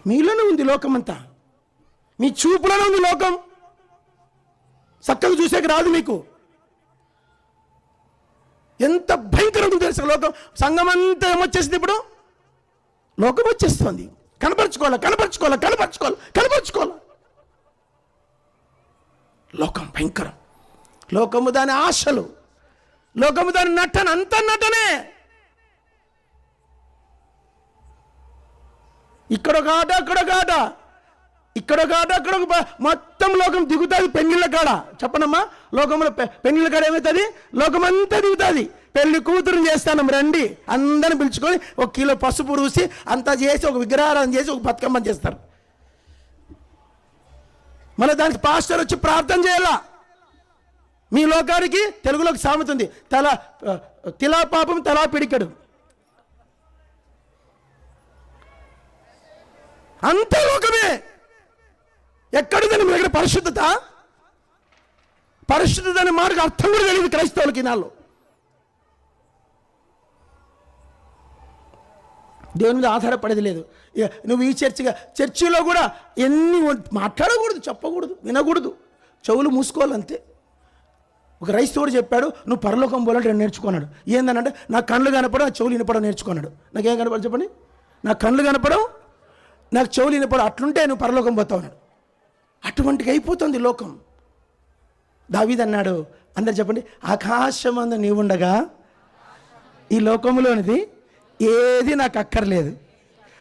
మీలోనే ఉంది లోకమంతా, మీ చూపులోనే ఉంది లోకం. చక్కగా చూసేకి రాదు మీకు. ఎంత భయంకరంగా తెలుసు లోకం. సంఘం అంతా ఏమొచ్చేసింది ఇప్పుడు? లోకం వచ్చేస్తుంది. కనపరుచుకోవాలి. లోకం భయంకరం. లోకము దాని ఆశలు, లోకము దాని నటన, అంత నటనే. ఇక్కడొక ఆట, అక్కడొక మొత్తం లోకం దిగుతుంది పెళ్ళిళ్ళ కాడ. చెప్పనమ్మా, లోకంలో పెళ్ళిళ్ళ కాడ ఏమవుతుంది? లోకం అంతా దిగుతుంది. పెళ్లి కూతురుని చేస్తాను రండి, అందరిని పిలుచుకొని 1 కిలో పసుపు రూసి అంతా చేసి ఒక విగ్రహారాధన చేసి ఒక బతుకమ్మ చేస్తారు. మళ్ళీ దానికి పాస్టర్ వచ్చి ప్రార్థన చేయాలా. మీ లోకానికి తెలుగులోకి సామెత ఉంది, తిలా పాపం తలా పిడికడు. అంత లోకమే. ఎక్కడిదని మీ దగ్గర పరిశుద్ధత అనే మాటకు అర్థం కూడా తెలియదు క్రైస్తవులకి నాలో. దేవుని మీద ఆధారపడేది లేదు. నువ్వు ఈ చర్చిలో కూడా ఎన్ని మాట్లాడకూడదు, చెప్పకూడదు, వినకూడదు, చెవులు మూసుకోవాలంతే. ఒక క్రైస్తవుడు చెప్పాడు, నువ్వు పరలోకం పోవాలంటే నేను నేర్చుకున్నాడు. ఏందనంటే, నా కళ్ళు కనపడం, నా చెవులు వినపడం నేర్చుకున్నాడు. నాకేం కనపడదు చెప్పండి? నా కళ్ళు కనపడం, నాకు చెవులు వినపడం, అట్లుంటే నువ్వు పరలోకం పోతావు అన్నాడు. అటువంటికి అయిపోతుంది లోకం. దావీదు అన్నాడు, అందరు చెప్పండి, ఆకాశమందు నీవుండగా ఈ లోకంలోనిది ఏది నాకు అక్కర్లేదు.